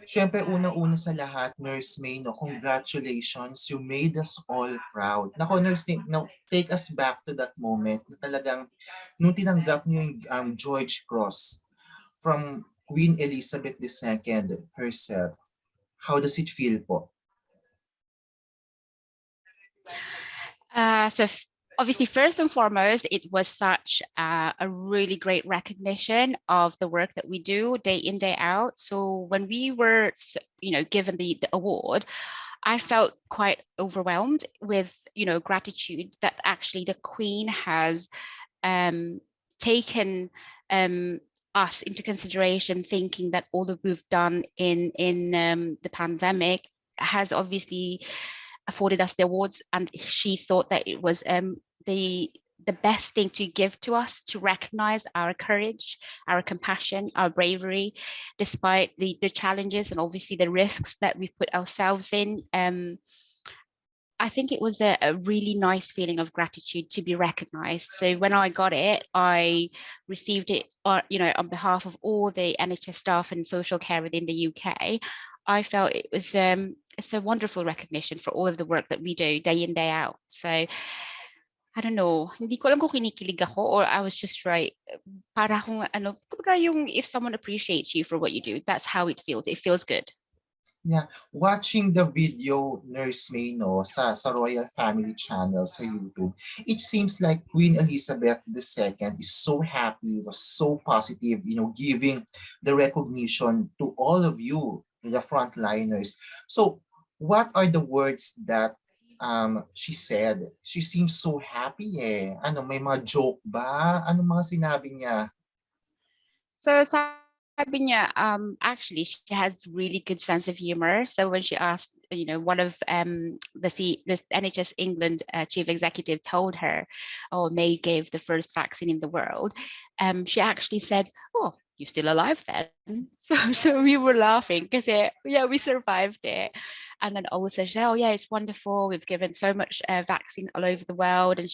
Siyempre, unang-una sa lahat, Nurse May, no, congratulations. You made us all proud. Nako, Nurse May, no, take us back to that moment na talagang nung tinanggap niyo yung George Cross from Queen Elizabeth II herself. How does it feel po? Obviously, first and foremost, it was such a really great recognition of the work that we do day in, day out. So when we were, given the award, I felt quite overwhelmed with, gratitude that actually the Queen has taken us into consideration, thinking that all that we've done in the pandemic has obviously afforded us the awards, and she thought that it was the best thing to give to us to recognize our courage, our compassion, our bravery, despite the challenges and obviously the risks that we've put ourselves in. I think it was a really nice feeling of gratitude to be recognized. So when I got it, I received it, on behalf of all the NHS staff and social care within the UK. I felt it was it's a wonderful recognition for all of the work that we do day in, day out. So I don't know, hindi ko alam kung kinikilig ako or I was just right. Para kung ano, kumbaga yung if someone appreciates you for what you do, that's how it feels. It feels good. Yeah, watching the video, Nurse May, no, sa Royal Family Channel sa YouTube, it seems like Queen Elizabeth II is so happy, was so positive, giving the recognition to all of you, the frontliners. So, what are the words that she said? She seems so happy eh. Ano, may mga joke ba? Ano mga sinabi niya? So sabi niya, actually, she has really good sense of humor. So when she asked, one of the NHS England chief executive told her, "Oh, May gave the first vaccine in the world," she actually said, "Oh, you're still alive then." So we were laughing because yeah, we survived it. And then also she said, "Oh yeah, it's wonderful. We've given so much vaccine all over the world and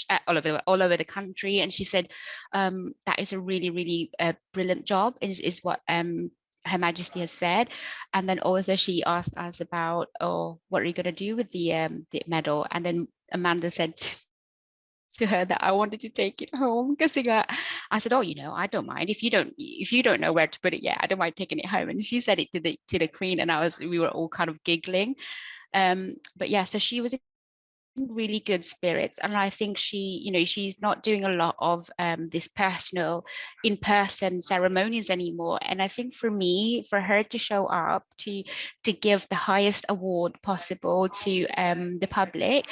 all over the country." And she said, "That is a really, really brilliant job." Is what Her Majesty has said. And then also she asked us about, "Oh, what are you going to do with the medal?" And then Amanda said to her that I wanted to take it home because I said, "Oh, I don't mind if you don't know where to put it. Yeah, I don't mind taking it home." And she said it to the Queen, and we were all kind of giggling. But yeah, so she was in really good spirits, and I think she's not doing a lot of this personal in-person ceremonies anymore. And I think for me, for her to show up to give the highest award possible to the public,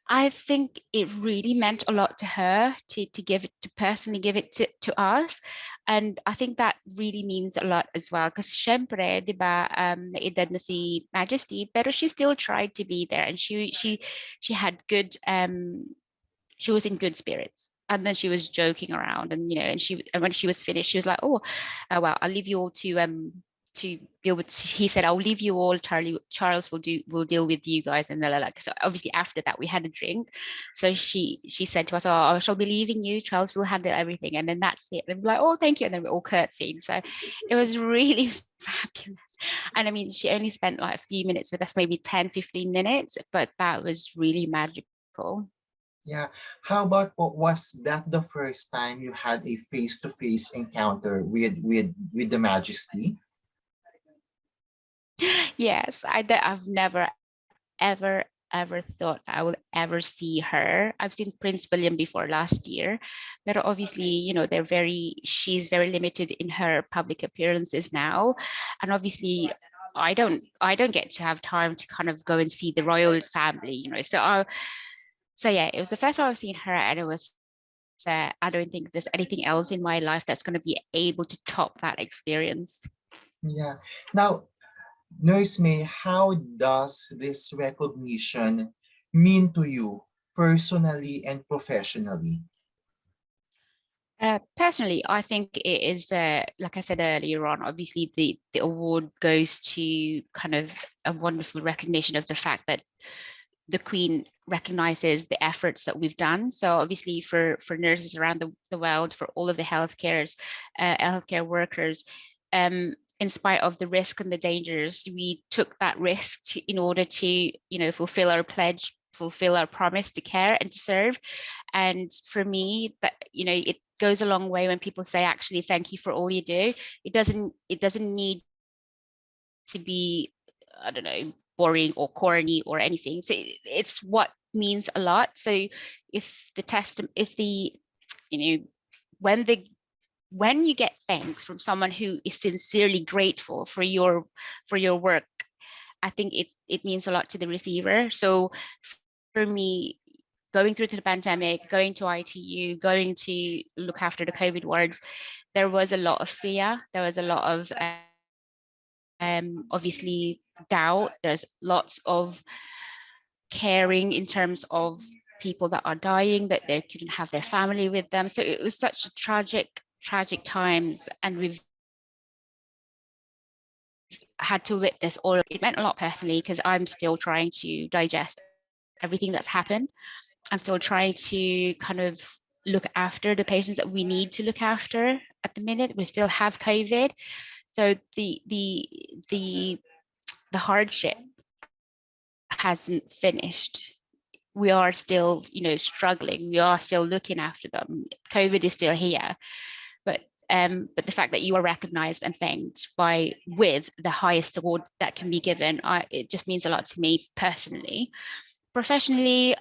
I think it really meant a lot to her to give it, to personally give it to us. And I think that really means a lot as well. Because syempre, di ba, may edad na si Majesty, pero she still tried to be there, and she had good she was in good spirits. And then she was joking around, and and when she was finished, she was like, "Oh, well, I'll leave you all to deal with." He said, "I'll leave you all. Charles will deal with you guys." And like, so obviously after that we had a drink. So she said to us, "Oh, I shall be leaving you. Charles will handle everything." And then that's it. And we're like, "Oh, thank you." And then we all curtsied. So it was really fabulous. And I mean, she only spent like a few minutes with us, maybe 10-15 minutes, but that was really magical. Yeah. How about was that the first time you had a face-to-face encounter with the Majesty? Yes, I've never ever thought I will ever see her. I've seen Prince William before last year, but obviously, she's very limited in her public appearances now. And obviously I don't get to have time to kind of go and see the royal family. So yeah, it was the first time I've seen her, and it was I don't think there's anything else in my life that's going to be able to top that experience. Yeah. Now, Nurse May, how does this recognition mean to you personally and professionally? Personally, I think it is, like I said earlier on, obviously the award goes to kind of a wonderful recognition of the fact that the Queen recognizes the efforts that we've done. So obviously for nurses around the world, for all of the healthcare workers, in spite of the risk and the dangers, we took that risk in order to, fulfill our pledge, fulfill our promise to care and to serve. And for me, that, it goes a long way when people say, actually, thank you for all you do. It doesn't need to be, I don't know, boring or corny or anything. So it's what means a lot. So you know, when the when you get thanks from someone who is sincerely grateful for your work, I think it means a lot to the receiver. So for me, going through the pandemic, going to ITU, going to look after the COVID wards, there was a lot of fear. There was a lot of obviously doubt. There's lots of caring in terms of people that are dying, that they couldn't have their family with them. So it was such a tragic times, and we've had to witness all of it. It meant a lot personally because I'm still trying to digest everything that's happened. I'm still trying to kind of look after the patients that we need to look after at the minute. We still have COVID. So the hardship hasn't finished. We are still, struggling. We are still looking after them. COVID is still here. But the fact that you are recognized and thanked with the highest award that can be given, it just means a lot to me personally. Professionally,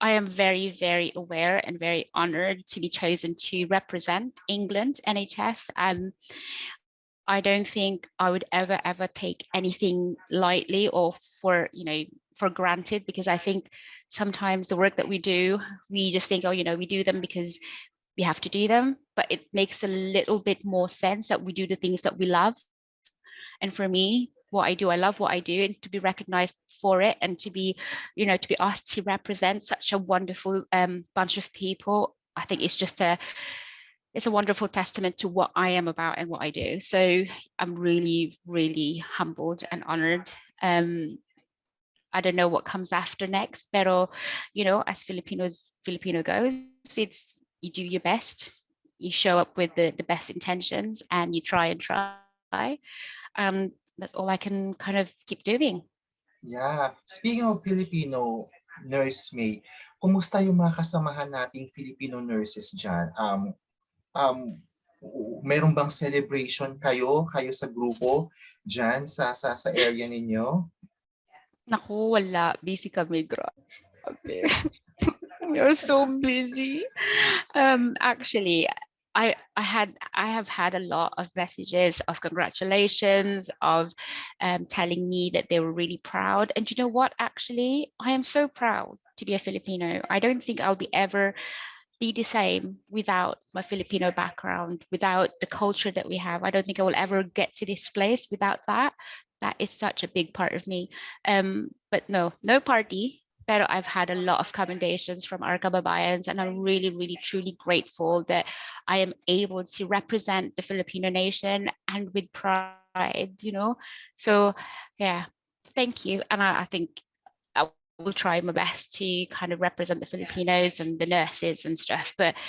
I am very, very aware and very honored to be chosen to represent England NHS. I don't think I would ever take anything lightly or for granted, because I think sometimes the work that we do, we just think, oh, we do them because we have to do them, but it makes a little bit more sense that we do the things that we love. And for me, what I do, I love what I do, and to be recognized for it, and to be asked to represent such a wonderful bunch of people, I think it's a wonderful testament to what I am about and what I do. So I'm really, really humbled and honored. I don't know what comes after next, pero as Filipino goes, it's you do your best, you show up with the best intentions, and you try and try. That's all I can kind of keep doing. Yeah. Speaking of Filipino nurse May, kumusta yung mga kasamahan nating Filipino nurses dyan? Meron bang celebration kayo sa grupo dyan sa area ninyo? Naku, wala. Busy kami, grabe. You're so busy. Actually, I have had a lot of messages of congratulations, of telling me that they were really proud. And you know what? Actually, I am so proud to be a Filipino. I don't think I'll be ever be the same without my Filipino background, without the culture that we have. I don't think I will ever get to this place without that. That is such a big part of me. But no party. Pero I've had a lot of commendations from our kababayans, and I'm really, really, truly grateful that I am able to represent the Filipino nation, and with pride. So yeah, thank you. And I think I will try my best to kind of represent the Filipinos and the nurses and stuff. But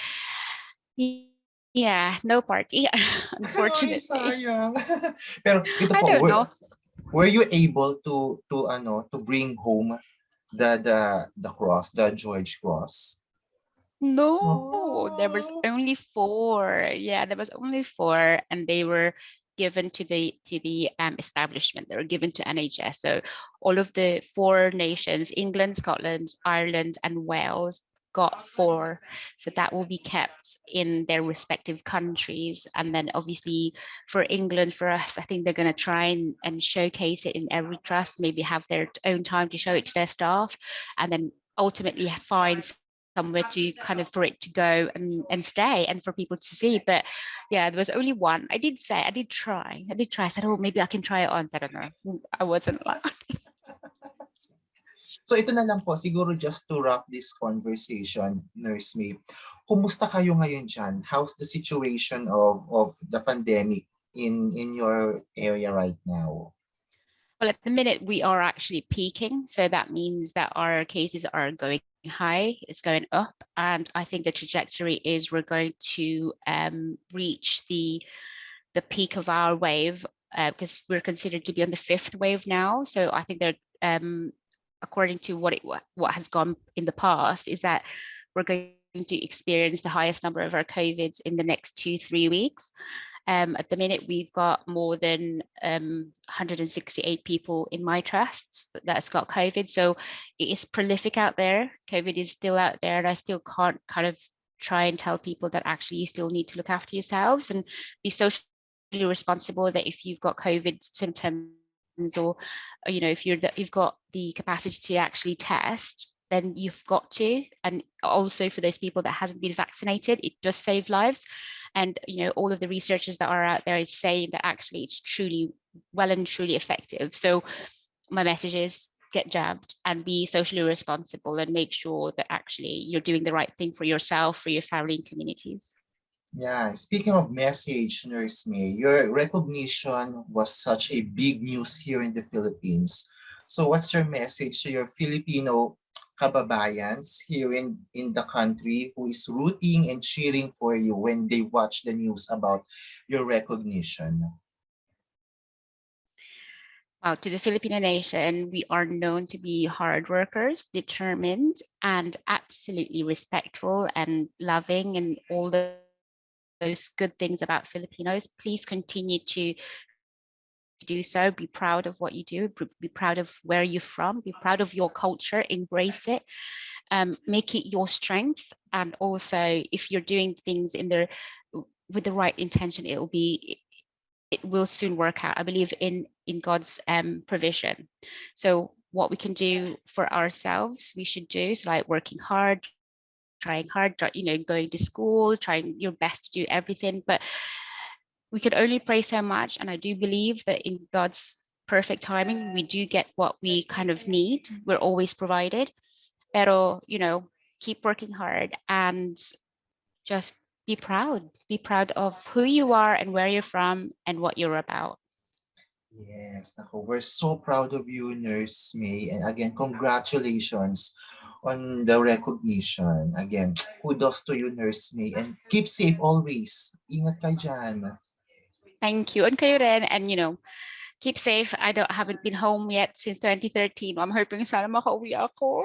yeah, no party, unfortunately. Ay, sayang. Pero I ito don't po, know. were you able to bring home the cross, the George cross? No, there was Oh. only four. Yeah, there was only four, and they were given to the establishment. They were given to NHS. So all of the four nations, England, Scotland, Ireland, and Wales, got four. So that will be kept in their respective countries. And then obviously for England, for us, I think they're going to try and showcase it in every trust, maybe have their own time to show it to their staff, and then ultimately find somewhere to kind of for it to go and stay and for people to see. But yeah, there was only one. I did try. I said, oh, maybe I can try it on, but I don't know. I wasn't allowed. So ito na lang po, siguro just to wrap this conversation, Nurse May, kumusta kayo ngayon dyan? How's the situation of the pandemic in your area right now? Well, at the minute, we are actually peaking. So that means that our cases are going high, it's going up. And I think the trajectory is we're going to reach the peak of our wave because we're considered to be on the 5th wave now. So I think they're according to what has gone in the past, is that we're going to experience the highest number of our COVIDs in the next 2-3 weeks. At the minute, we've got more than 168 people in my trusts that's got COVID. So it is prolific out there. COVID is still out there, and I still can't kind of try and tell people that actually you still need to look after yourselves and be socially responsible, that if you've got COVID symptoms, or you know, if you've got the capacity to actually test, then you've got to. And also for those people that hasn't been vaccinated, it does save lives. And you know, all of the researchers that are out there is saying that actually it's truly well and truly effective. So my message is get jabbed and be socially responsible, and make sure that actually you're doing the right thing for yourself, for your family and communities. Yeah, speaking of message, Nurse May, your recognition was such a big news here in the Philippines. So what's your message to your Filipino kababayans here in the country who is rooting and cheering for you when they watch the news about your recognition? Wow, to the Filipino nation, we are known to be hard workers, determined, and absolutely respectful and loving, and all those good things about Filipinos. Please continue to do so. Be proud of what you do. Be proud of where you're from. Be proud of your culture. Embrace it. Make it your strength. And also, if you're doing things with the right intention, it will soon work out. I believe in God's provision. So what we can do for ourselves, we should do. So like working hard, trying hard, going to school, trying your best to do everything. But we can only pray so much. And I do believe that in God's perfect timing, we do get what we kind of need. We're always provided. Pero, you know, keep working hard and just be proud. Be proud of who you are and where you're from and what you're about. Yes, nako, we're so proud of you, Nurse May. And again, congratulations on the recognition. Again, kudos to you, Nurse May. And keep safe always. Ingat ka dyan. Thank you. And kayo rin. And, you know, keep safe. I haven't been home yet since 2013. I'm hoping sana makauwi ako.